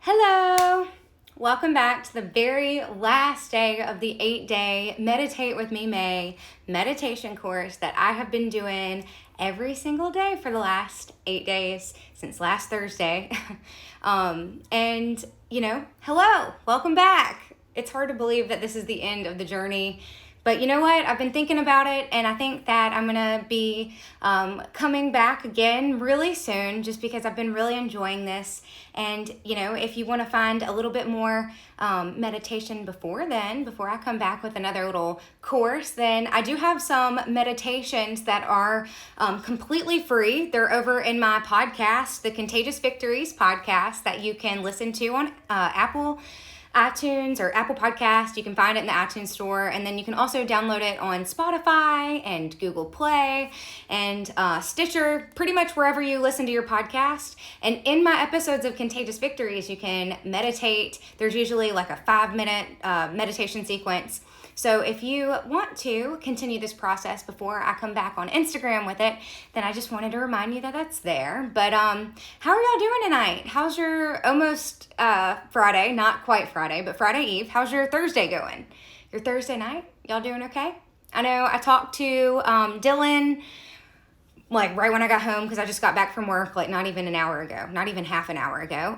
Hello! Welcome back to the very last day of the 8-day Meditate with Me May meditation course that I have been doing every single day for the last 8 days since last Thursday. Hello! Welcome back! It's hard to believe that this is the end of the journey. But you know what? I've been thinking about it, and I think that I'm going to be coming back again really soon just because I've been really enjoying this. And, if you want to find a little bit more meditation before I come back with another little course, then I do have some meditations that are completely free. They're over in my podcast, the Contagious Victories Podcast, that you can listen to on iTunes or Apple Podcast. You can find it in the iTunes store, and then you can also download it on Spotify and Google Play and Stitcher, pretty much wherever you listen to your podcast. And in my episodes of Contagious Victories, you can meditate. There's usually like a 5-minute meditation sequence. So if you want to continue this process before I come back on Instagram with it, then I just wanted to remind you that that's there. But how are y'all doing tonight? How's your almost Friday, not quite Friday, but Friday Eve? How's your Thursday going? Your Thursday night? Y'all doing okay? I know I talked to Dylan like right when I got home because I just got back from work like not even an hour ago, not even half an hour ago.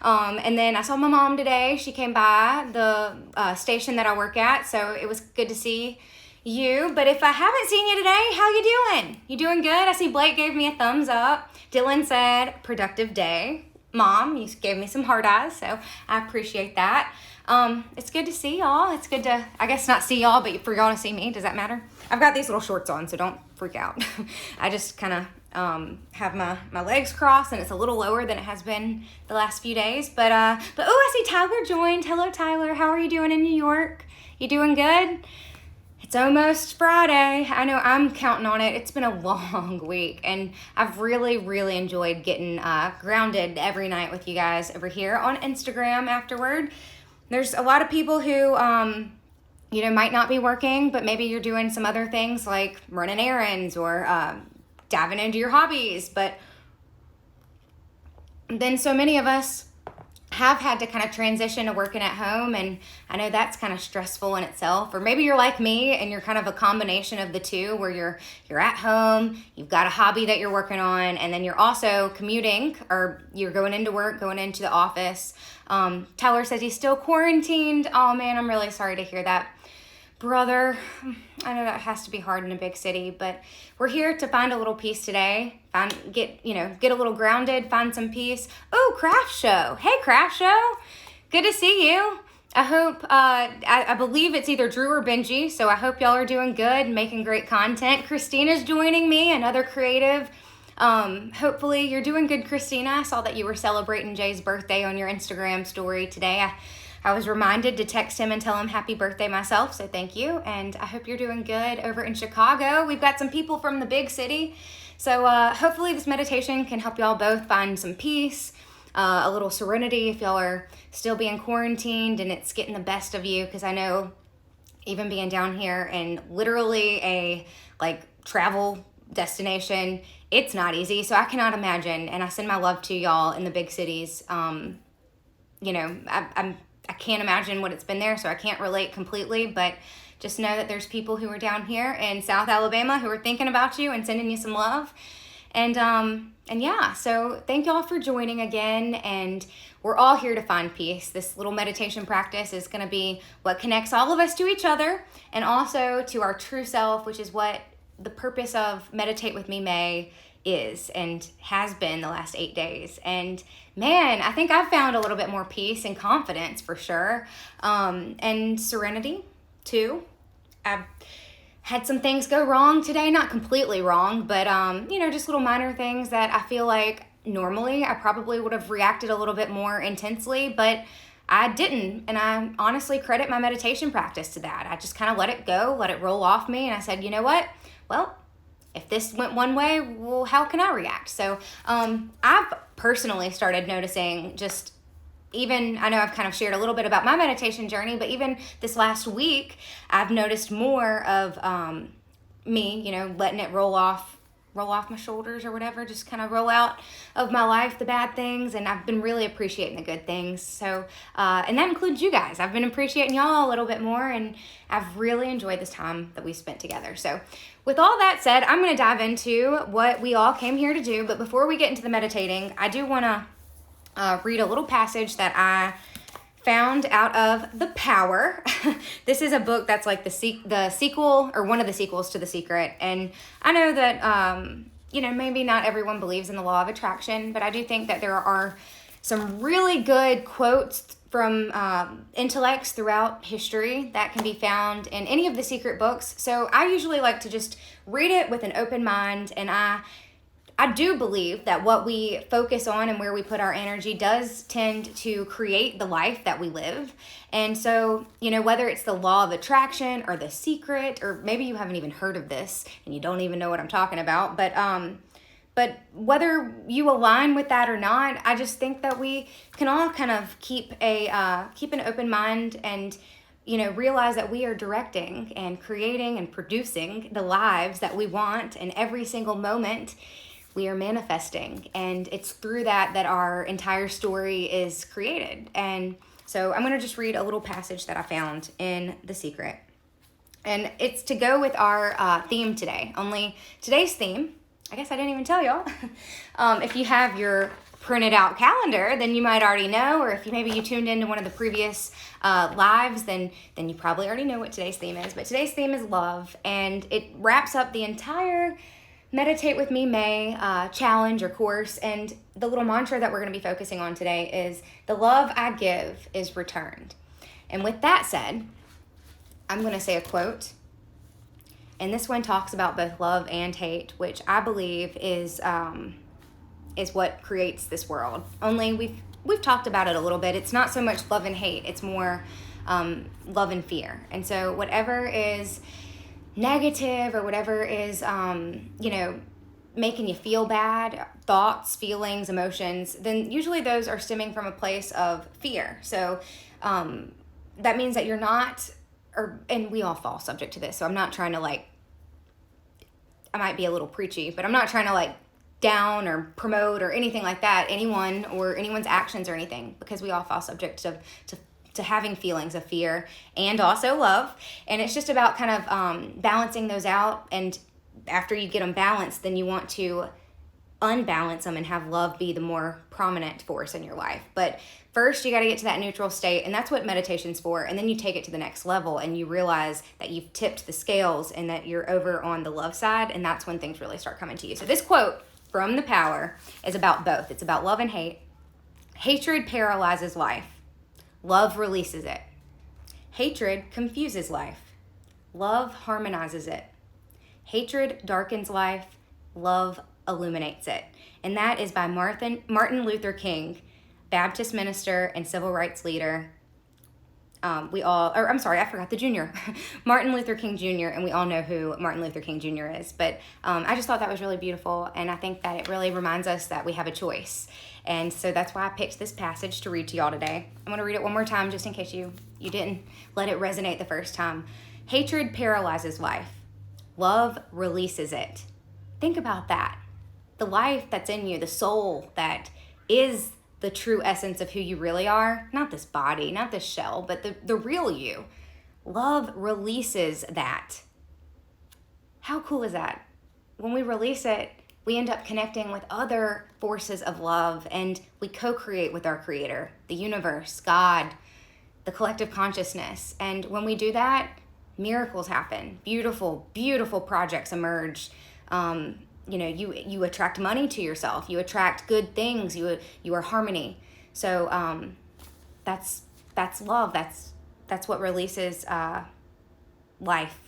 And then I saw my mom today. She came by the station that I work at, so it was good to see you. But if I haven't seen you today, how you doing? You doing good? I see Blake gave me a thumbs up. Dylan said, productive day. Mom, you gave me some hard eyes, so I appreciate that. It's good to see y'all. It's good to, I guess not see y'all, but for y'all to see me. Does that matter? I've got these little shorts on, so don't freak out. I just kind of have my legs crossed, and it's a little lower than it has been the last few days. But I see Tyler joined. Hello, Tyler. How are you doing in New York? You doing good? It's almost Friday. I know I'm counting on it. It's been a long week, and I've really, really enjoyed getting grounded every night with you guys over here on Instagram afterward. There's a lot of people who, might not be working, but maybe you're doing some other things like running errands or diving into your hobbies. But then so many of us have had to kind of transition to working at home, and I know that's kind of stressful in itself. Or maybe you're like me and you're kind of a combination of the two, where you're at home, you've got a hobby that you're working on, and then you're also commuting, or you're going into work, going into the office. Tyler says he's still quarantined. Oh man, I'm really sorry to hear that, brother. I know that has to be hard in a big city, but we're here to find a little peace today. Get a little grounded, find some peace. Oh, Craft Show. Hey, Craft Show. Good to see you. I hope, I believe it's either Drew or Benji, so I hope y'all are doing good, making great content. Christina's joining me, another creative. Hopefully you're doing good, Christina. I saw that you were celebrating Jay's birthday on your Instagram story today. I was reminded to text him and tell him happy birthday myself, so thank you. And I hope you're doing good over in Chicago. We've got some people from the big city. So hopefully this meditation can help y'all both find some peace, a little serenity if y'all are still being quarantined and it's getting the best of you. Because I know even being down here in literally a travel destination, it's not easy. So I cannot imagine. And I send my love to y'all in the big cities. I can't imagine what it's been there, so I can't relate completely, but just know that there's people who are down here in South Alabama who are thinking about you and sending you some love. And yeah, so thank y'all for joining again, and we're all here to find peace. This little meditation practice is going to be what connects all of us to each other and also to our true self, which is what the purpose of Meditate with Me May is and has been the last 8 days. And man, I think I've found a little bit more peace and confidence for sure, and serenity too. I've had some things go wrong today, not completely wrong, but just little minor things that I feel like normally I probably would have reacted a little bit more intensely, but I didn't. And I honestly credit my meditation practice to that. I just kind of let it go, let it roll off me. And I said, you know what? Well, if this went one way, well, how can I react? So I've personally started noticing just even, I know I've kind of shared a little bit about my meditation journey, but even this last week, I've noticed more of me, letting it roll off roll off my shoulders or whatever, just kind of roll out of my life the bad things, and I've been really appreciating the good things. So, and that includes you guys. I've been appreciating y'all a little bit more, and I've really enjoyed this time that we spent together. So with all that said, I'm going to dive into what we all came here to do, but before we get into the meditating, I do want to read a little passage that I found out of The Power. This is a book that's like the sequel, or one of the sequels to The Secret. And I know that, maybe not everyone believes in the law of attraction, but I do think that there are some really good quotes from intellects throughout history that can be found in any of the secret books. So I usually like to just read it with an open mind, and I do believe that what we focus on and where we put our energy does tend to create the life that we live. And so, whether it's the law of attraction or The Secret, or maybe you haven't even heard of this and you don't even know what I'm talking about, but whether you align with that or not, I just think that we can all kind of keep an open mind and realize that we are directing and creating and producing the lives that we want, and every single moment we are manifesting, and it's through that our entire story is created. And so I'm going to just read a little passage that I found in The Secret, and it's to go with our theme today. Only today's theme, I guess I didn't even tell y'all. If you have your printed out calendar, then you might already know, or if maybe you tuned into one of the previous lives, then you probably already know what today's theme is. But today's theme is love, and it wraps up the entire Meditate With Me May challenge or course. And the little mantra that we're going to be focusing on today is, the love I give is returned. And with that said, I'm going to say a quote. And this one talks about both love and hate, which I believe is what creates this world. Only we've talked about it a little bit. It's not so much love and hate. It's more love and fear. And so whatever is negative, or whatever is, making you feel bad, thoughts, feelings, emotions, then usually those are stemming from a place of fear. So that means that you're not, and we all fall subject to this, so I'm not trying to I might be a little preachy, but I'm not trying to down or promote or anything like that, anyone or anyone's actions or anything, because we all fall subject to having feelings of fear and also love. And it's just about kind of balancing those out. And after you get them balanced, then you want to unbalance them and have love be the more prominent force in your life. But first you got to get to that neutral state, and that's what meditation's for. And then you take it to the next level and you realize that you've tipped the scales and that you're over on the love side, and that's when things really start coming to you. So this quote from The Power is about both. It's about love and hate. Hatred paralyzes life. Love releases it. Hatred confuses life. Love harmonizes it. Hatred darkens life. Love illuminates it. And that is by Martin Luther King, Baptist minister and civil rights leader. I forgot the junior. Martin Luther King Jr., and we all know who Martin Luther King Jr. is. But I just thought that was really beautiful, and I think that it really reminds us that we have a choice. And so that's why I picked this passage to read to y'all today. I'm going to read it one more time just in case you didn't let it resonate the first time. Hatred paralyzes life. Love releases it. Think about that. The life that's in you, the soul that is the true essence of who you really are, not this body, not this shell, but the real you. Love releases that. How cool is that? When we release it, we end up connecting with other forces of love, and we co-create with our creator, the universe, God, the collective consciousness. And when we do that, miracles happen. Beautiful, beautiful projects emerge. You attract money to yourself. You attract good things. You are harmony. So that's love. That's what releases life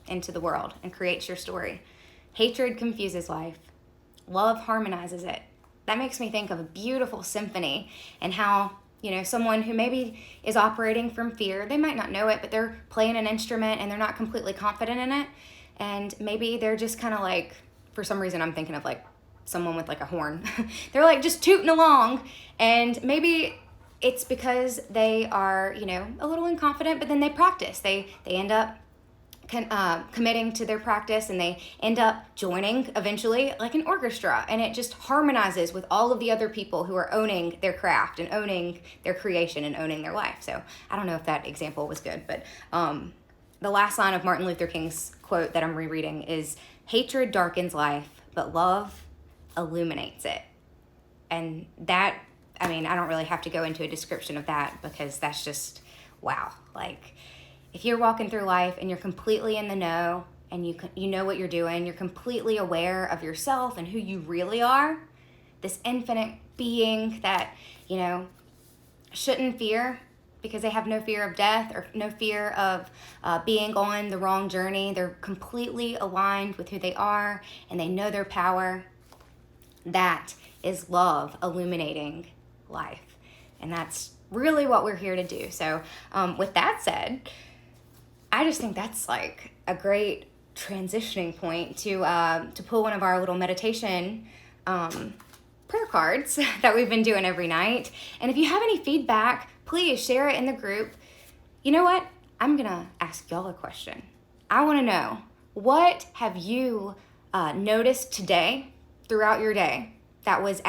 into the world and creates your story. Hatred confuses life. Love harmonizes it. That makes me think of a beautiful symphony, and how someone who maybe is operating from fear, they might not know it, but they're playing an instrument and they're not completely confident in it, and maybe they're just kind of for some reason I'm thinking of someone with a horn. They're just tooting along, and maybe it's because they are a little inconfident, but then they practice. They end up committing to their practice, and they end up joining eventually like an orchestra, and it just harmonizes with all of the other people who are owning their craft and owning their creation and owning their life. So I don't know if that example was good, but the last line of Martin Luther King's quote that I'm rereading is, "Hatred darkens life, but love illuminates it." And that, I mean, I don't really have to go into a description of that, because that's just, wow. Like, if you're walking through life and you're completely in the know, and you know what you're doing, you're completely aware of yourself and who you really are, this infinite being that, shouldn't fear, because they have no fear of death or no fear of being on the wrong journey. They're completely aligned with who they are, and they know their power. That is love illuminating life. And that's really what we're here to do. So with that said, I just think that's like a great transitioning point to pull one of our little meditation prayer cards that we've been doing every night. And if you have any feedback, please share it in the group. You know what? I'm going to ask y'all a question. I want to know, what have you noticed today, throughout your day, that was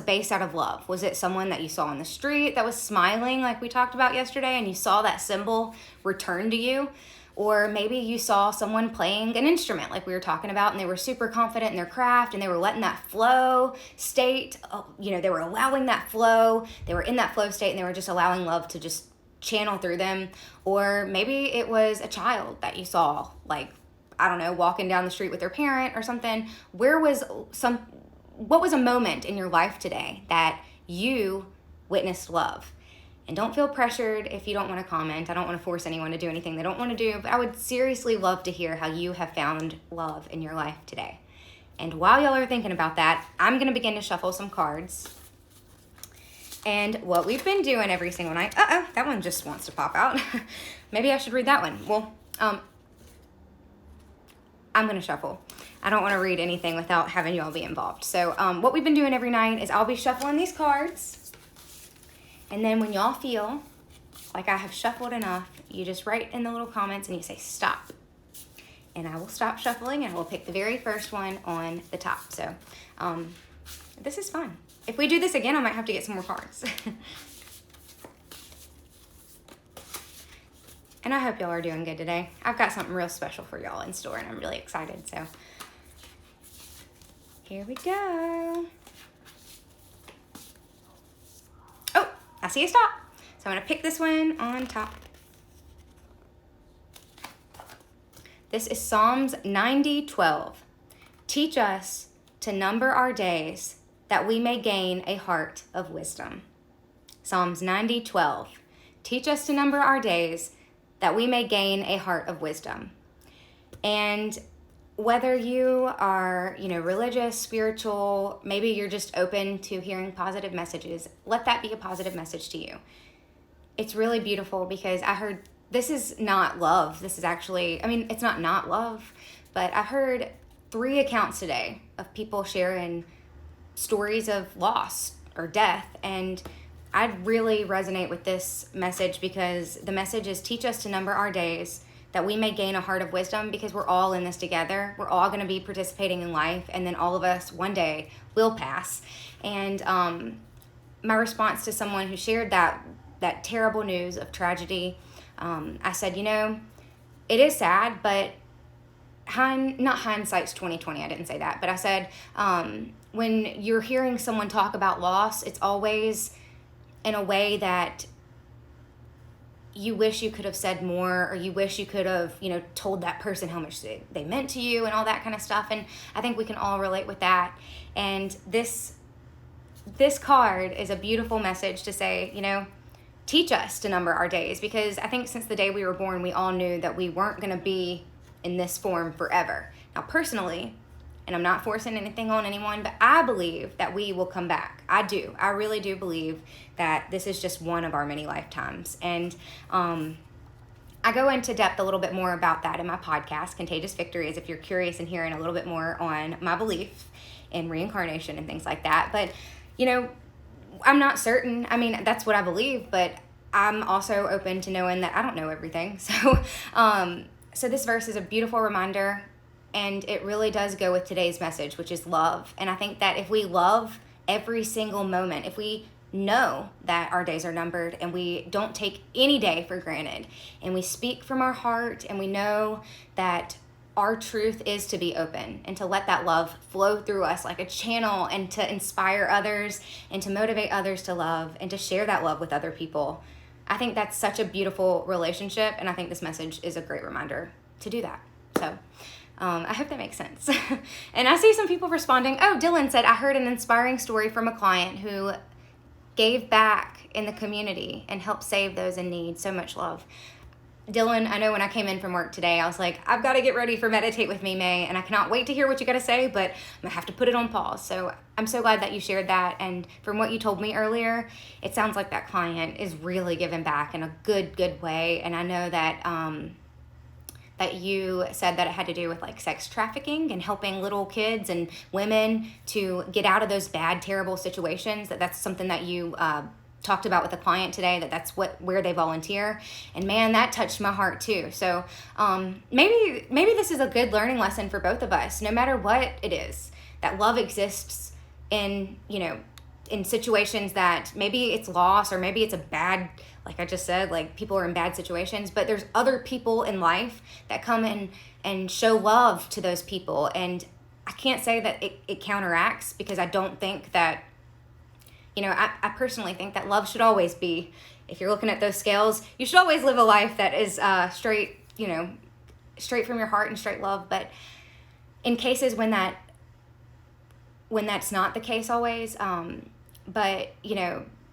based out of love? Was it someone that you saw on the street that was smiling like we talked about yesterday, and you saw that symbol return to you? Or maybe you saw someone playing an instrument like we were talking about, and they were super confident in their craft, and they were letting that flow state, they were allowing that flow. They were in that flow state, and they were just allowing love to just channel through them. Or maybe it was a child that you saw, like, I don't know, walking down the street with their parent or something. What was a moment in your life today that you witnessed love? And don't feel pressured if you don't want to comment. I don't want to force anyone to do anything they don't want to do, but I would seriously love to hear how you have found love in your life today. And while y'all are thinking about that, I'm going to begin to shuffle some cards. And what we've been doing every single night, that one just wants to pop out. Maybe I should read that one. Well, I'm going to shuffle. I don't want to read anything without having you all be involved. So what we've been doing every night is I'll be shuffling these cards. And then when y'all feel like I have shuffled enough, you just write in the little comments and you say stop. And I will stop shuffling, and we'll pick the very first one on the top. So this is fun. If we do this again, I might have to get some more cards. And I hope y'all are doing good today. I've got something real special for y'all in store, and I'm really excited. So here we go. Oh, I see a stop. So I'm going to pick this one on top. This is Psalms 90:12. Teach us to number our days, that we may gain a heart of wisdom. Psalms 90:12. Teach us to number our days, that we may gain a heart of wisdom. And whether you are, religious, spiritual, maybe you're just open to hearing positive messages, let that be a positive message to you. It's really beautiful, because I heard this is not love. This is actually, it's not love, but I heard 3 accounts today of people sharing stories of loss or death, and I really resonate with this message, because the message is teach us to number our days, that we may gain a heart of wisdom, because we're all in this together. We're all going to be participating in life, and then all of us one day will pass. And my response to someone who shared that terrible news of tragedy, I said, it is sad, but not hindsight's 2020. I didn't say that, but I said, when you're hearing someone talk about loss, it's always in a way that you wish you could have said more, or you wish you could have, told that person how much they meant to you and all that kind of stuff. And I think we can all relate with that. And this card is a beautiful message to say, teach us to number our days, because I think since the day we were born, we all knew that we weren't going to be in this form forever. Now, personally, and I'm not forcing anything on anyone, but I believe that we will come back. I do. I really do believe that this is just one of our many lifetimes. And I go into depth a little bit more about that in my podcast, Contagious Victories, if you're curious in hearing a little bit more on my belief in reincarnation and things like that. But, I'm not certain. That's what I believe, but I'm also open to knowing that I don't know everything. So So this verse is a beautiful reminder, and it really does go with today's message, which is love. And I think that if we love every single moment, if we know that our days are numbered and we don't take any day for granted, and we speak from our heart, and we know that our truth is to be open and to let that love flow through us like a channel, and to inspire others and to motivate others to love and to share that love with other people. I think that's such a beautiful relationship, and I think this message is a great reminder to do that. So I hope that makes sense. And I see some people responding. Oh, Dylan said, I heard an inspiring story from a client who gave back in the community and helped save those in need. So much love. Dylan, I know when I came in from work today, I was like, I've got to get ready for Meditate with Me, May, and I cannot wait to hear what you got to say, but I'm going to have to put it on pause. So I'm so glad that you shared that, and from what you told me earlier, it sounds like that client is really giving back in a good way, and I know that that you said that it had to do with like sex trafficking and helping little kids and women to get out of those bad, terrible situations, that's something that you talked about with a client today, that's where they volunteer, and man, that touched my heart too. So maybe this is a good learning lesson for both of us. No matter what it is, that love exists in situations that maybe it's loss, or maybe it's a bad, like I just said, like people are in bad situations, but there's other people in life that come in and show love to those people. And I can't say that it counteracts, because I don't think that, I personally think that love should always be, if you're looking at those scales, you should always live a life that is straight from your heart and straight love. But in cases when that's not the case always, but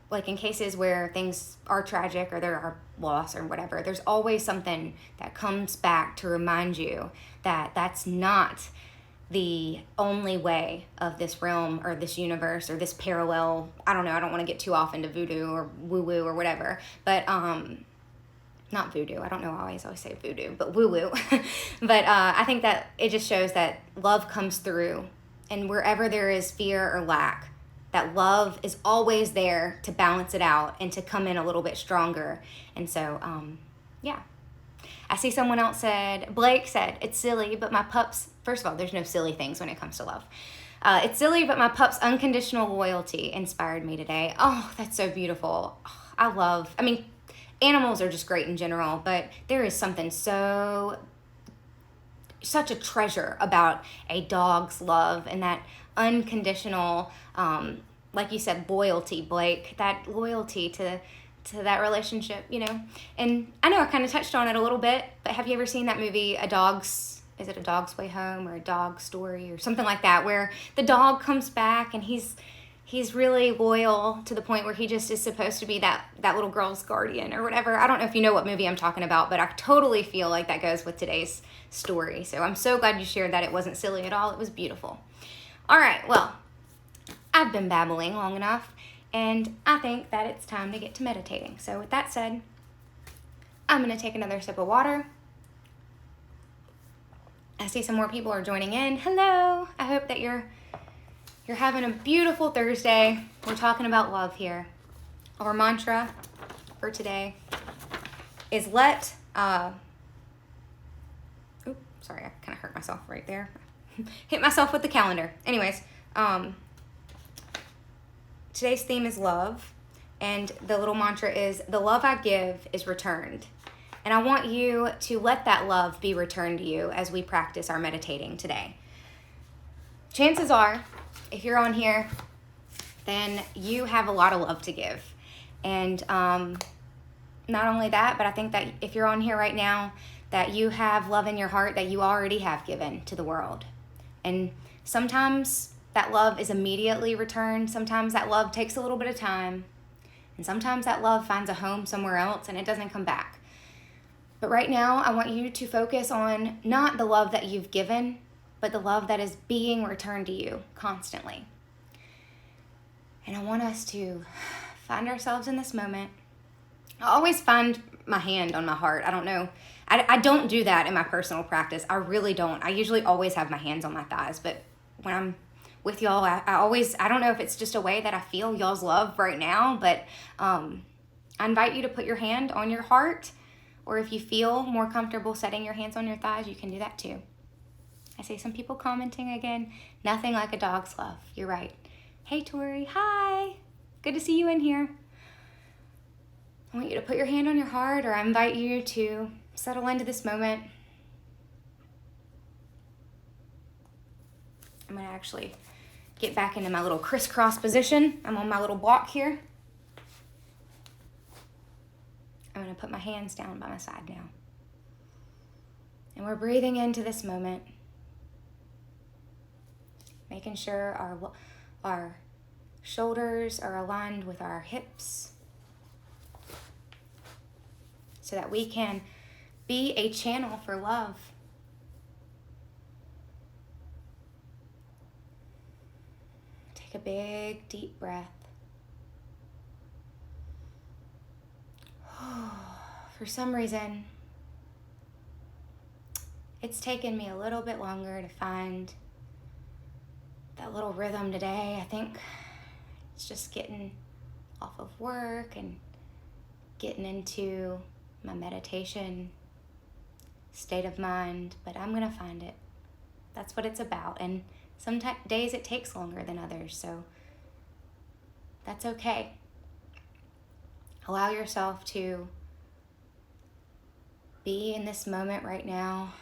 like in cases where things are tragic or there are loss or whatever, there's always something that comes back to remind you that that's not the only way of this realm or this universe or this parallel. I don't know, I don't want to get too off into voodoo or woo-woo or whatever, but not voodoo, I don't know, I always say voodoo, but woo-woo. But I think that it just shows that love comes through, and wherever there is fear or lack, that love is always there to balance it out and to come in a little bit stronger. And so yeah, I see someone else said, Blake said, it's silly, but my pups, first of all, there's no silly things when it comes to love. It's silly, but my pup's unconditional loyalty inspired me today. Oh, that's so beautiful. I mean, animals are just great in general, but there is something such a treasure about a dog's love and that unconditional, like you said, loyalty, Blake, that loyalty to that relationship, And I know I kind of touched on it a little bit, but have you ever seen that movie, is it A Dog's Way Home or A Dog's Story or something like that, where the dog comes back and he's really loyal to the point where he just is supposed to be that little girl's guardian or whatever. I don't know if you know what movie I'm talking about, but I totally feel like that goes with today's story. So I'm so glad you shared that. It wasn't silly at all. It was beautiful. All right, well, I've been babbling long enough, and I think that it's time to get to meditating. So with that said, I'm going to take another sip of water. I see some more people are joining in. Hello. I hope that you're having a beautiful Thursday. We're talking about love here. Our mantra for today is oops, sorry, I kind of hurt myself right there. Hit myself with the calendar. Anyways, today's theme is love, and the little mantra is, the love I give is returned. And I want you to let that love be returned to you as we practice our meditating today. Chances are, if you're on here, then you have a lot of love to give. And not only that, but I think that if you're on here right now, that you have love in your heart that you already have given to the world. And sometimes that love is immediately returned. Sometimes that love takes a little bit of time. And sometimes that love finds a home somewhere else and it doesn't come back. But right now, I want you to focus on not the love that you've given, but the love that is being returned to you constantly. And I want us to find ourselves in this moment. I always find my hand on my heart. I don't know. I don't do that in my personal practice. I really don't. I usually always have my hands on my thighs, but when I'm with y'all, I don't know if it's just a way that I feel y'all's love right now, but I invite you to put your hand on your heart Or if you feel more comfortable setting your hands on your thighs, you can do that too. I see some people commenting again. Nothing like a dog's love. You're right. Hey, Tori. Hi. Good to see you in here. I want you to put your hand on your heart, or I invite you to settle into this moment. I'm going to actually get back into my little crisscross position. I'm on my little block here. I'm going to put my hands down by my side now. And we're breathing into this moment, making sure our shoulders are aligned with our hips so that we can be a channel for love. Take a big, deep breath. For some reason, it's taken me a little bit longer to find that little rhythm today. I think it's just getting off of work and getting into my meditation state of mind, but I'm going to find it. That's what it's about. And some days it takes longer than others, so that's okay. Allow yourself to be in this moment right now.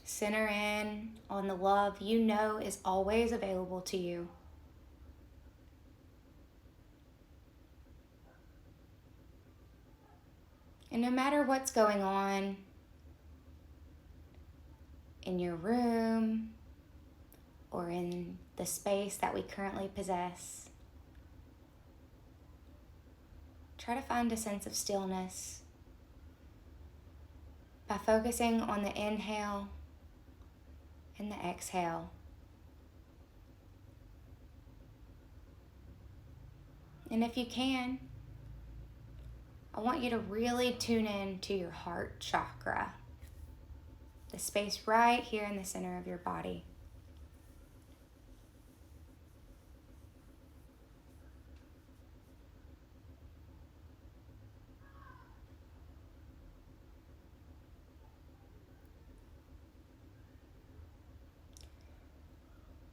Center in on the love you know is always available to you. And no matter what's going on in your room or in the space that we currently possess, try to find a sense of stillness by focusing on the inhale and the exhale. And if you can, I want you to really tune in to your heart chakra, the space right here in the center of your body.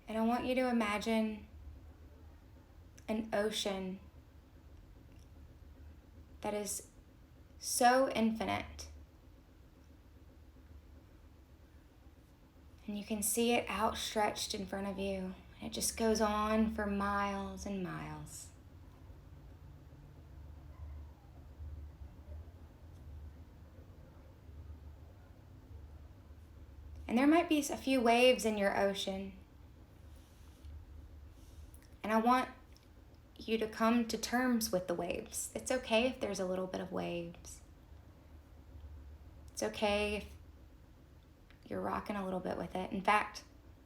And I want you to imagine an ocean that is so infinite. And you can see it outstretched in front of you. It just goes on for miles and miles. And there might be a few waves in your ocean. And I want you to come to terms with the waves. It's okay if there's a little bit of waves. It's okay if you're rocking a little bit with it. In fact,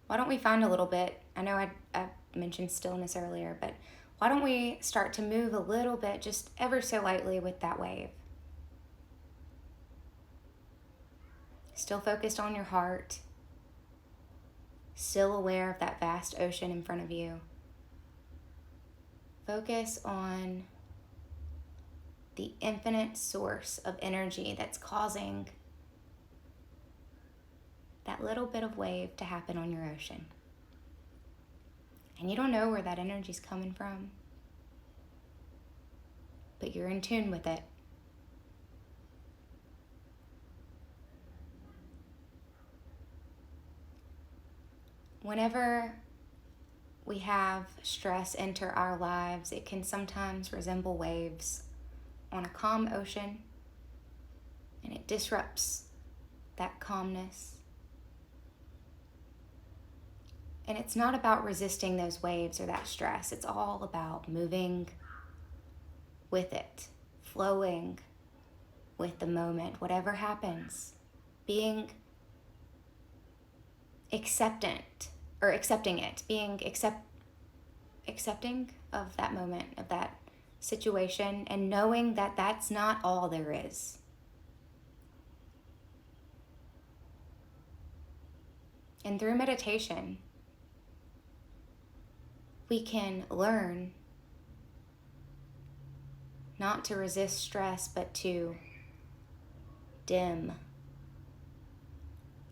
why don't we find a little bit? I know I mentioned stillness earlier, but why don't we start to move a little bit, just ever so lightly with that wave? Still focused on your heart. Still aware of that vast ocean in front of you. Focus on the infinite source of energy that's causing that little bit of wave to happen on your ocean. And you don't know where that energy's coming from, but you're in tune with it. Whenever we have stress enter our lives, it can sometimes resemble waves on a calm ocean, and it disrupts that calmness. And it's not about resisting those waves or that stress. It's all about moving with it, flowing with the moment, whatever happens, being accepting it, being accepting of that moment, of that situation, and knowing that that's not all there is. And through meditation, we can learn not to resist stress, but to dim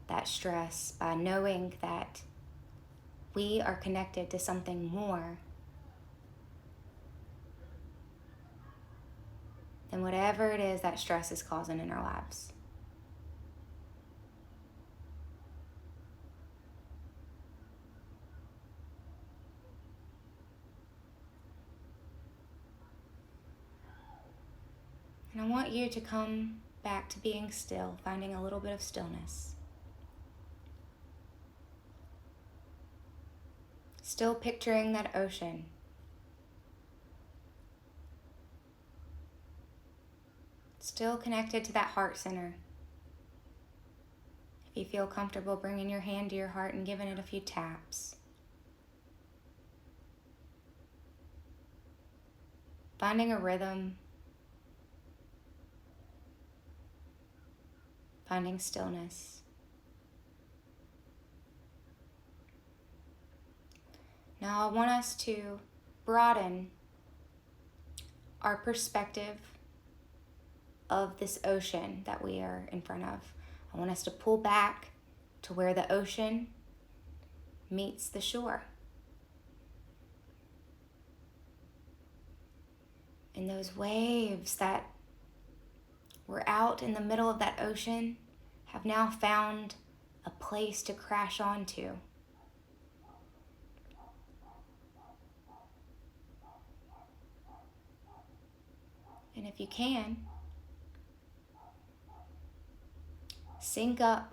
that stress by knowing that we are connected to something more than whatever it is that stress is causing in our lives. And I want you to come back to being still, finding a little bit of stillness. Still picturing that ocean. Still connected to that heart center. If you feel comfortable bringing your hand to your heart and giving it a few taps. Finding a rhythm. Finding stillness. Now I want us to broaden our perspective of this ocean that we are in front of. I want us to pull back to where the ocean meets the shore. And those waves that were out in the middle of that ocean have now found a place to crash onto. And if you can, sync up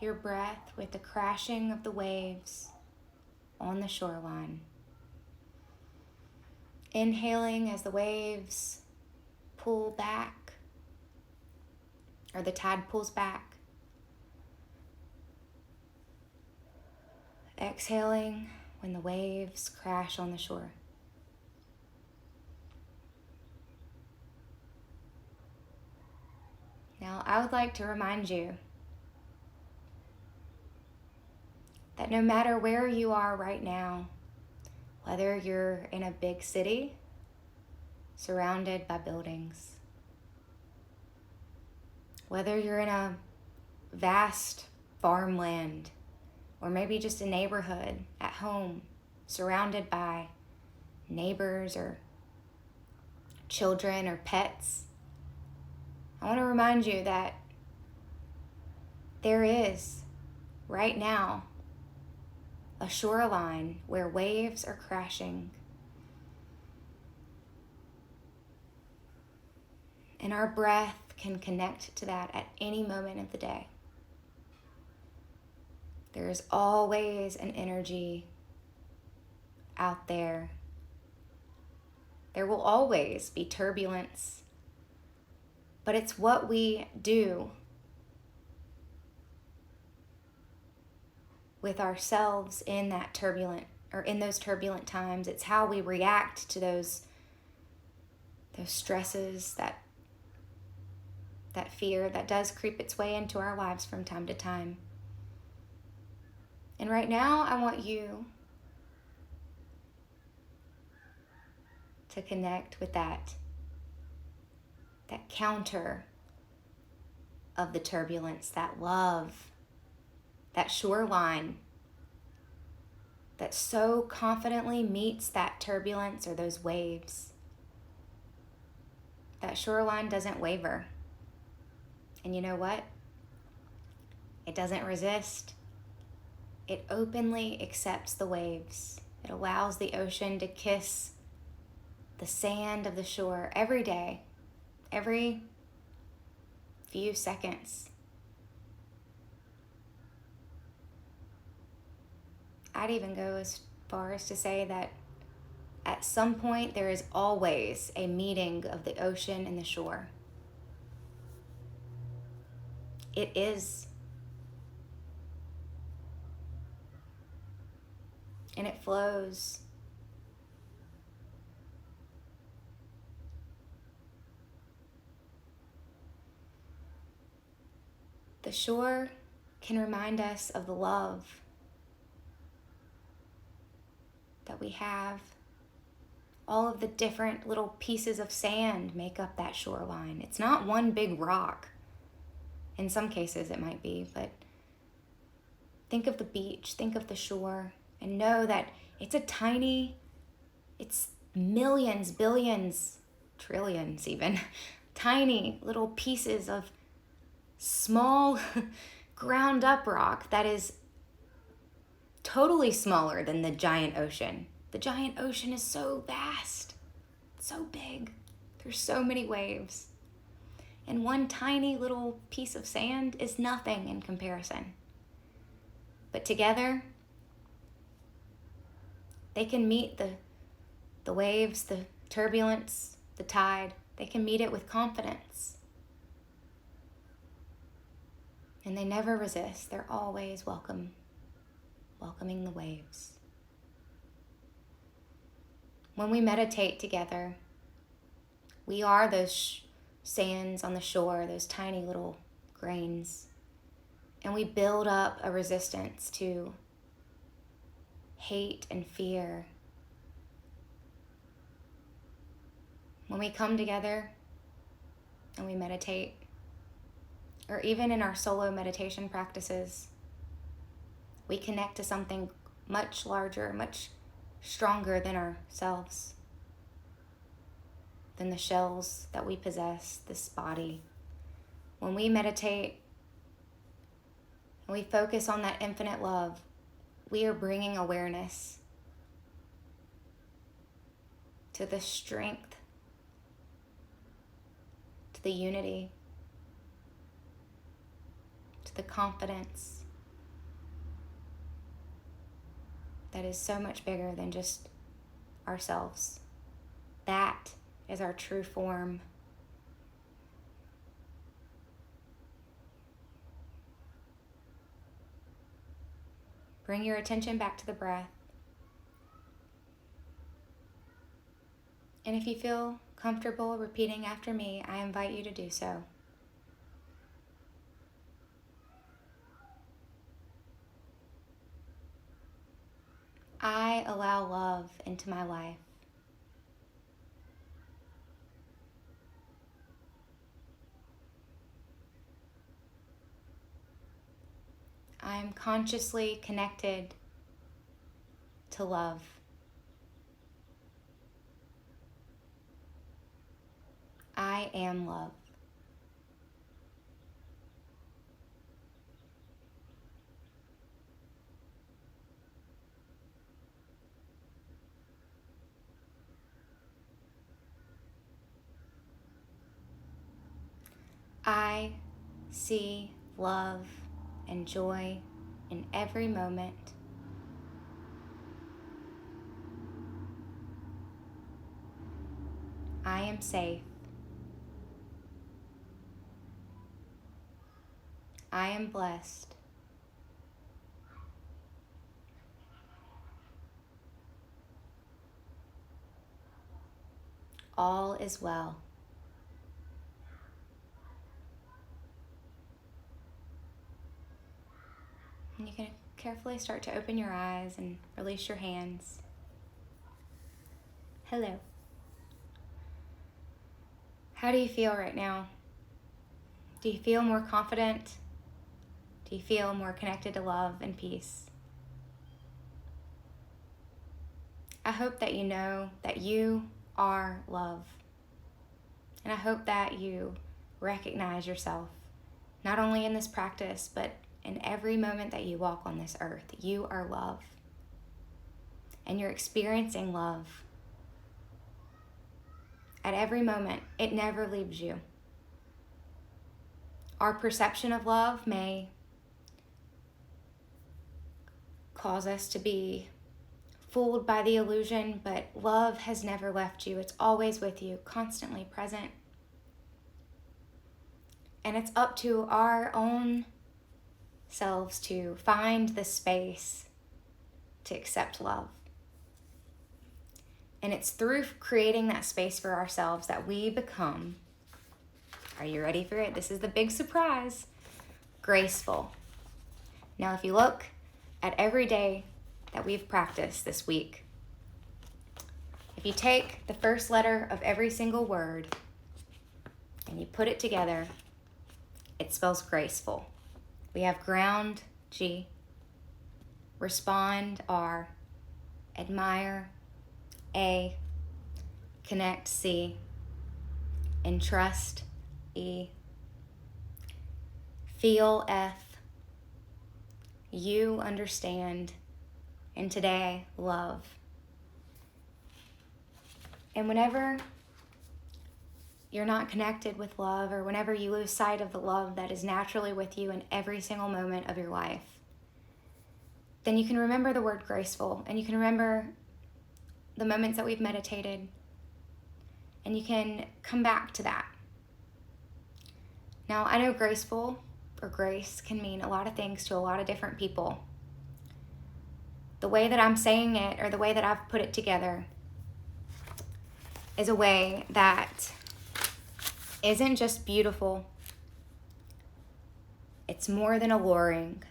your breath with the crashing of the waves on the shoreline. Inhaling as the waves pull back, or the tide pulls back. Exhaling when the waves crash on the shore. Now, I would like to remind you that no matter where you are right now, whether you're in a big city surrounded by buildings, whether you're in a vast farmland, or maybe just a neighborhood at home surrounded by neighbors or children or pets, I want to remind you that there is, right now, a shoreline where waves are crashing. And our breath can connect to that at any moment of the day. There is always an energy out there. There will always be turbulence. But it's what we do with ourselves in that turbulent, or in those turbulent times. It's how we react to those stresses, that fear that does creep its way into our lives from time to time. And right now, I want you to connect with that counter of the turbulence, that love, that shoreline that so confidently meets that turbulence or those waves. That shoreline doesn't waver. And you know what? It doesn't resist. It openly accepts the waves. It allows the ocean to kiss the sand of the shore every day, every few seconds. I'd even go as far as to say that at some point there is always a meeting of the ocean and the shore. It is. And it flows. The shore can remind us of the love that we have all of the different little pieces of sand make up that shoreline. It's not one big rock. In some cases it might be, but think of the beach, think of the shore, and know that it's millions, billions, trillions even, tiny little pieces of small ground up rock that is totally smaller than the giant ocean. The giant ocean is so vast, so big. There's so many waves. And one tiny little piece of sand is nothing in comparison. But together, they can meet the waves, the turbulence, the tide. They can meet it with confidence. And they never resist. They're always welcoming the waves. When we meditate together, we are those sands on the shore, those tiny little grains, and we build up a resistance to hate and fear. When we come together and we meditate, or even in our solo meditation practices, we connect to something much larger, much stronger than ourselves, than the shells that we possess, this body. When we meditate and we focus on that infinite love, we are bringing awareness to the strength, to the unity, to the confidence that is so much bigger than just ourselves. That is our true form. Bring your attention back to the breath. And if you feel comfortable repeating after me, I invite you to do so. I allow love into my life. I am consciously connected to love. I am love. I see love and joy in every moment. I am safe. I am blessed. All is well. And you can carefully start to open your eyes and release your hands. Hello. How do you feel right now? Do you feel more confident? Do you feel more connected to love and peace? I hope that you know that you are love. And I hope that you recognize yourself, not only in this practice, but in every moment that you walk on this earth. You are love. And you're experiencing love. At every moment, it never leaves you. Our perception of love may cause us to be fooled by the illusion, but love has never left you. It's always with you, constantly present. And it's up to our own selves to find the space to accept love. And it's through creating that space for ourselves that we become, are you ready for it? This is the big surprise, graceful. Now, if you look at every day that we've practiced this week, If you take the first letter of every single word and you put it together, it spells graceful. We have ground, G, respond, R, admire, A, connect, C, entrust, E, feel, F, you, understand, and today, love. And whenever you're not connected with love, or whenever you lose sight of the love that is naturally with you in every single moment of your life, then you can remember the word graceful, and you can remember the moments that we've meditated, and you can come back to that. Now, I know graceful or grace can mean a lot of things to a lot of different people. The way that I'm saying it, or the way that I've put it together, is a way that isn't just beautiful. It's more than alluring.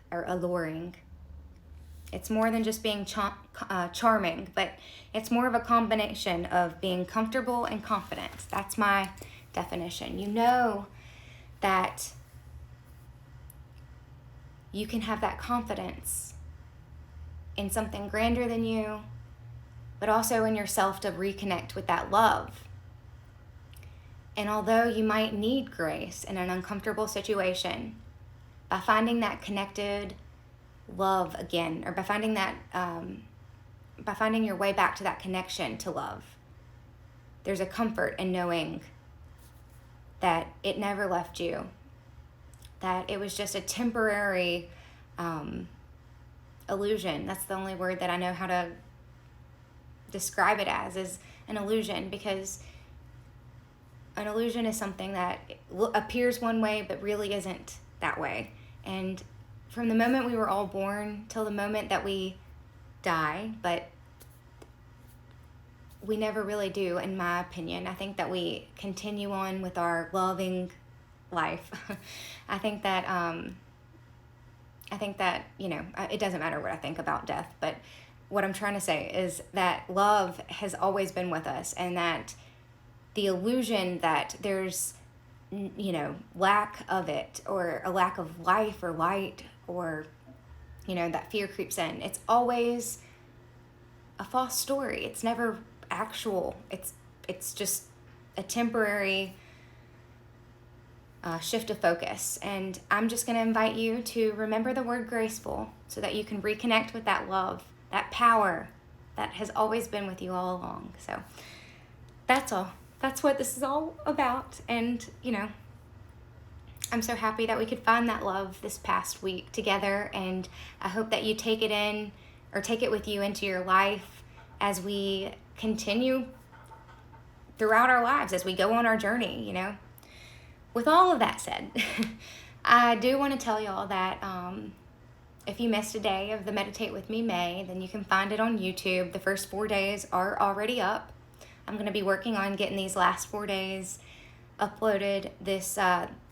It's more than just being charming, but it's more of a combination of being comfortable and confident. That's my definition. You know that you can have that confidence in something grander than you, but also in yourself to reconnect with that love. And although you might need grace in an uncomfortable situation, by finding that connected love again, or by finding your way back to that connection to love, there's a comfort in knowing that it never left you, that it was just a temporary illusion. That's the only word that I know how to describe it as, is an illusion, because an illusion is something that appears one way but really isn't that way. And from the moment we were all born till the moment that we die, but we never really do, in my opinion. I think that we continue on with our loving life. I think that it doesn't matter what I think about death, but what I'm trying to say is that love has always been with us, and that the illusion that there's, lack of it, or a lack of life or light, or, that fear creeps in. It's always a false story. It's never actual. It's just a temporary shift of focus. And I'm just going to invite you to remember the word graceful so that you can reconnect with that love, that power that has always been with you all along. So that's all. That's what this is all about. And, I'm so happy that we could find that love this past week together. And I hope that you take it with you into your life as we continue throughout our lives, as we go on our journey, With all of that said, I do want to tell y'all that if you missed a day of the Meditate With Me May, then you can find it on YouTube. The first 4 days are already up. I'm going to be working on getting these last 4 days uploaded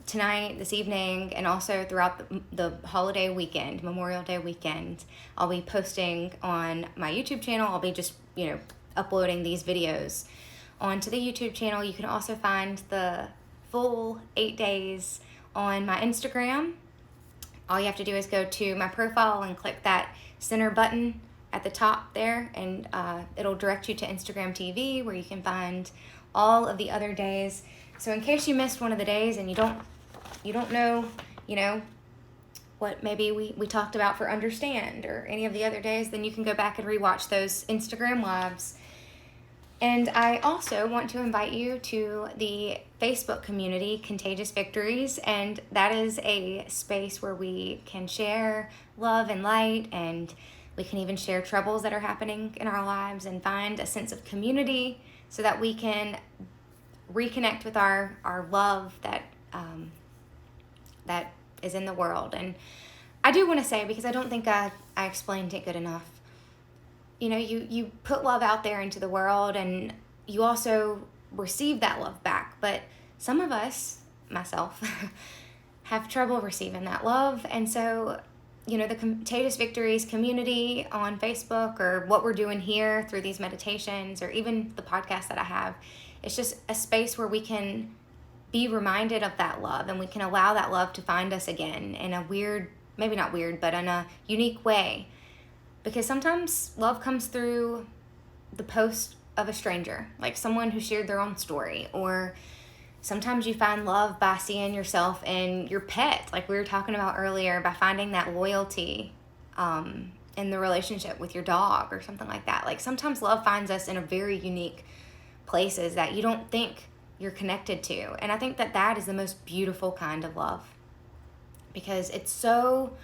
tonight, this evening, and also throughout the holiday weekend, Memorial Day weekend. I'll be posting on my YouTube channel. I'll be just, uploading these videos onto the YouTube channel. You can also find the full 8 days on my Instagram. All you have to do is go to my profile and click that center button at the top there, and it'll direct you to Instagram TV, where you can find all of the other days. So in case you missed one of the days and you don't know, what maybe we talked about for Understand or any of the other days, then you can go back and rewatch those Instagram lives. And I also want to invite you to the Facebook community, Contagious Victories, and that is a space where we can share love and light, and we can even share troubles that are happening in our lives and find a sense of community so that we can reconnect with our love that is in the world. And I do want to say, because I don't think I explained it good enough, you put love out there into the world, and you also receive that love back. But some of us, myself, have trouble receiving that love. And so the Contagious Victories community on Facebook, or what we're doing here through these meditations, or even the podcast that I have. It's just a space where we can be reminded of that love, and we can allow that love to find us again in a weird, maybe not weird, but in a unique way. Because sometimes love comes through the post of a stranger, like someone who shared their own story, or sometimes you find love by seeing yourself in your pet, like we were talking about earlier, by finding that loyalty in the relationship with your dog or something like that. Like sometimes love finds us in a very unique places that you don't think you're connected to. And I think that is the most beautiful kind of love, because it's so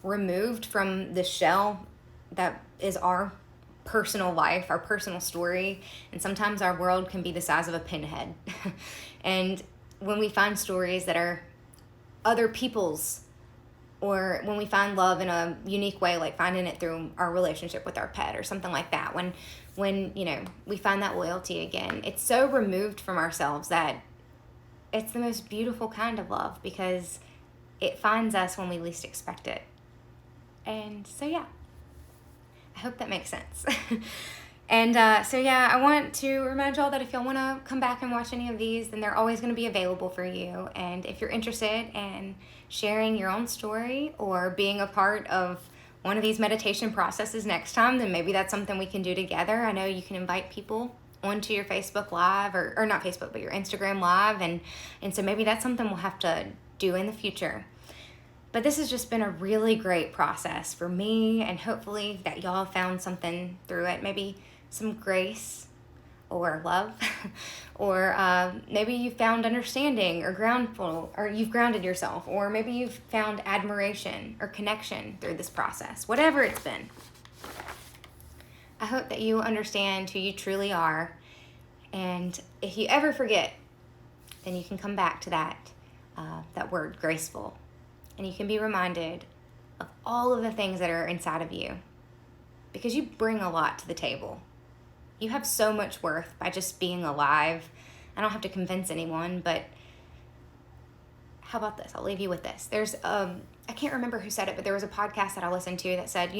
removed from the shell that is our personal life, our personal story. And sometimes our world can be the size of a pinhead. And when we find stories that are other people's, or when we find love in a unique way, like finding it through our relationship with our pet or something like that, when we find that loyalty again, it's so removed from ourselves that it's the most beautiful kind of love, because it finds us when we least expect it. And so, yeah, I hope that makes sense. And I want to remind y'all that if y'all want to come back and watch any of these, then they're always going to be available for you. And if you're interested in sharing your own story or being a part of one of these meditation processes next time, then maybe that's something we can do together. I know you can invite people onto your Facebook Live, or not Facebook, but your Instagram Live. And so maybe that's something we'll have to do in the future. But this has just been a really great process for me, and hopefully that y'all found something through it. Maybe some grace or love, or maybe you found understanding or groundful, or you've grounded yourself, or maybe you've found admiration or connection through this process. Whatever it's been, I hope that you understand who you truly are. And if you ever forget, then you can come back to that word, graceful. And you can be reminded of all of the things that are inside of you, because you bring a lot to the table. You have so much worth by just being alive. I don't have to convince anyone, but how about this? I'll leave you with this. There's, I can't remember who said it, but there was a podcast that I listened to that said,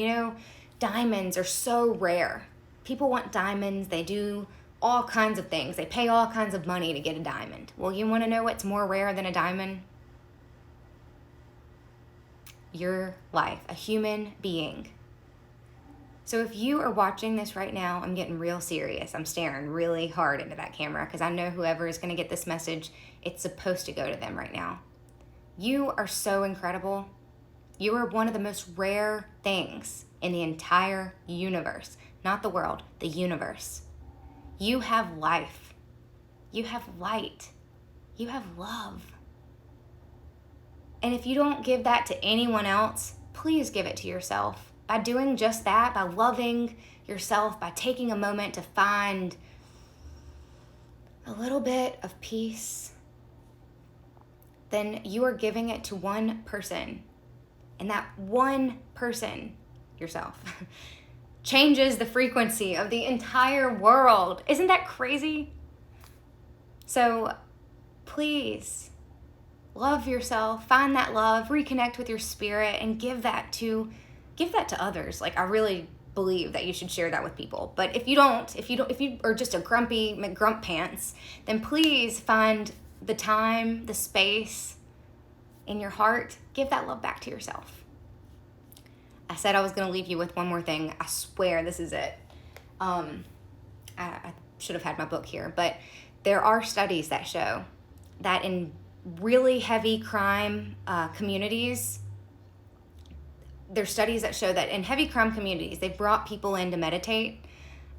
diamonds are so rare. People want diamonds. They do all kinds of things. They pay all kinds of money to get a diamond. Well, you want to know what's more rare than a diamond? Your life, a human being. So if you are watching this right now, I'm getting real serious. I'm staring really hard into that camera, because I know whoever is going to get this message, it's supposed to go to them right now. You are so incredible. You are one of the most rare things in the entire universe. Not the world, the universe. You have life. You have light. You have love. And if you don't give that to anyone else, please give it to yourself. By doing just that, by loving yourself, by taking a moment to find a little bit of peace, then you are giving it to one person. And that one person, yourself, changes the frequency of the entire world. Isn't that crazy? So please, love yourself, find that love, reconnect with your spirit, and give that to others. Like, I really believe that you should share that with people. But if you are just a grumpy McGrump pants, then please find the time, the space in your heart. Give that love back to yourself. I said I was going to leave you with one more thing. I swear this is it. I should have had my book here, but there are studies that show that in really heavy crime communities, there's studies that show that in heavy crime communities, they brought people in to meditate.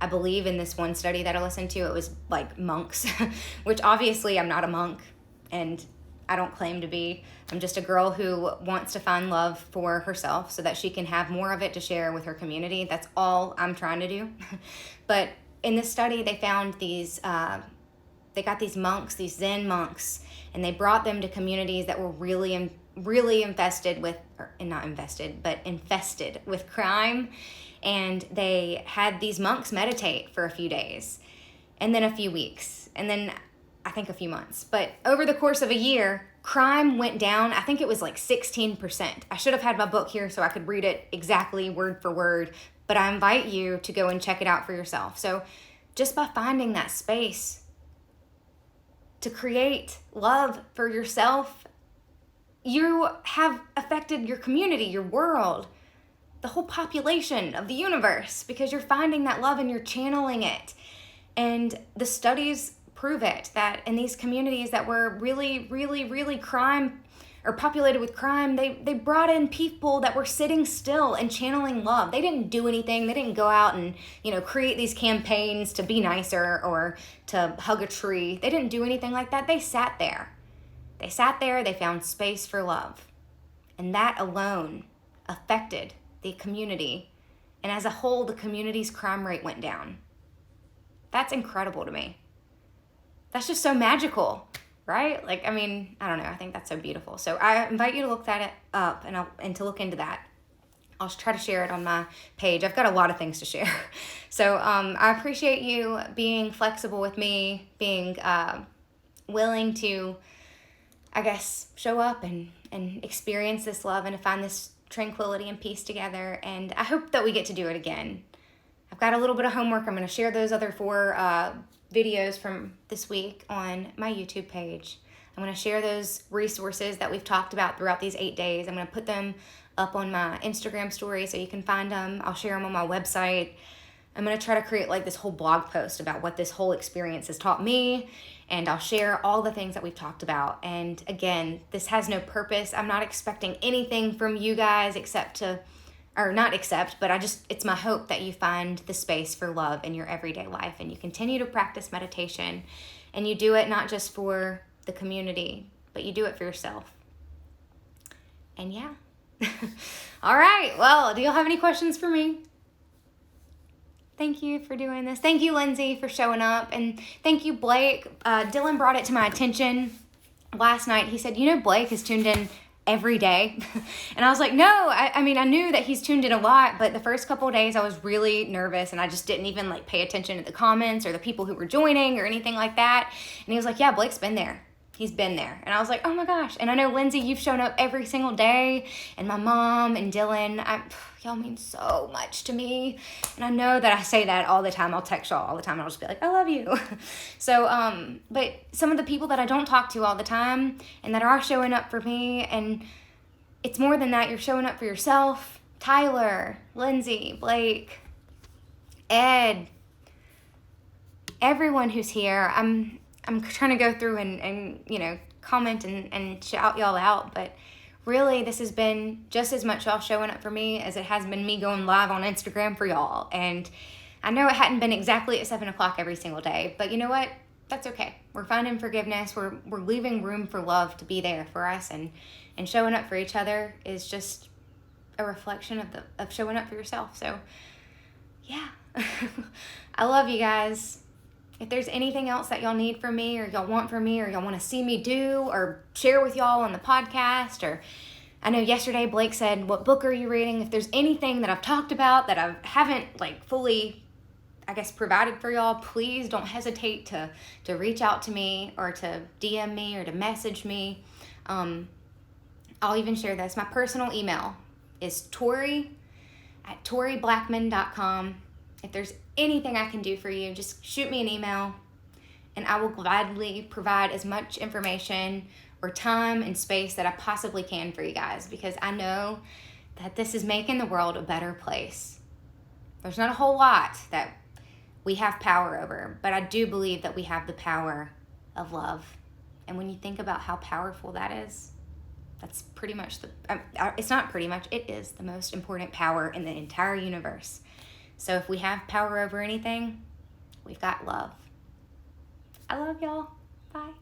I believe in this one study that I listened to, it was like monks, which obviously I'm not a monk, and I don't claim to be. I'm just a girl who wants to find love for herself so that she can have more of it to share with her community. That's all I'm trying to do. But in this study, they found they got these monks, these Zen monks, and they brought them to communities that were really infested with crime. And they had these monks meditate for a few days, and then a few weeks, and then I think a few months. But over the course of a year, crime went down. I think it was like 16%. I should have had my book here so I could read it exactly word for word, but I invite you to go and check it out for yourself. So just by finding that space to create love for yourself, you have affected your community, your world, the whole population of the universe, because you're finding that love and you're channeling it. And the studies prove it, that in these communities that were really, really, really crime or populated with crime, they brought in people that were sitting still and channeling love. They didn't do anything. They didn't go out and, create these campaigns to be nicer or to hug a tree. They didn't do anything like that. They sat there. They found space for love. And that alone affected the community. And as a whole, the community's crime rate went down. That's incredible to me. That's just so magical, right? I don't know. I think that's so beautiful. So I invite you to look that up and to look into that. I'll try to share it on my page. I've got a lot of things to share. So I appreciate you being flexible with me, being willing to, show up and experience this love and to find this tranquility and peace together. And I hope that we get to do it again. I've got a little bit of homework. I'm going to share those other 4 videos from this week on my YouTube page. I'm going to share those resources that we've talked about throughout these 8 days. I'm going to put them up on my Instagram story so you can find them. I'll share them on my website. I'm going to try to create this whole blog post about what this whole experience has taught me, and I'll share all the things that we've talked about. And again, this has no purpose. I'm not expecting anything from you guys it's my hope that you find the space for love in your everyday life and you continue to practice meditation, and you do it not just for the community, but you do it for yourself. And yeah. All right. Well, do y'all have any questions for me? Thank you for doing this. Thank you, Lindsay, for showing up. And thank you, Blake. Dylan brought it to my attention last night. He said, Blake is tuned in every day. And I was like, no, I knew that he's tuned in a lot, but the first couple of days I was really nervous and I just didn't even pay attention to the comments or the people who were joining or anything like that. And he was like, yeah, Blake's been there. He's been there. And I was like, oh my gosh. And I know, Lindsay, you've shown up every single day, and my mom and Dylan, y'all mean so much to me. And I know that I say that all the time. I'll text y'all all the time. I'll just be like, I love you. So, but some of the people that I don't talk to all the time and that are showing up for me, and it's more than that, you're showing up for yourself. Tyler, Lindsay, Blake, Ed, everyone who's here. I'm trying to go through and comment and shout y'all out, but really this has been just as much y'all showing up for me as it has been me going live on Instagram for y'all. And I know it hadn't been exactly at 7:00 every single day, but you know what? That's okay. We're finding forgiveness. We're leaving room for love to be there for us, and showing up for each other is just a reflection of showing up for yourself. So yeah, I love you guys. If there's anything else that y'all need from me or y'all want from me or y'all want to see me do or share with y'all on the podcast, or I know yesterday Blake said, what book are you reading? If there's anything that I've talked about that I haven't fully, provided for y'all, please don't hesitate to reach out to me or to DM me or to message me. I'll even share this. My personal email is tori@toriblackmon.com. If there's anything I can do for you, just shoot me an email and I will gladly provide as much information or time and space that I possibly can for you guys, because I know that this is making the world a better place. There's not a whole lot that we have power over, but I do believe that we have the power of love. And when you think about how powerful that is, that's pretty much it is the most important power in the entire universe. So if we have power over anything, we've got love. I love y'all. Bye.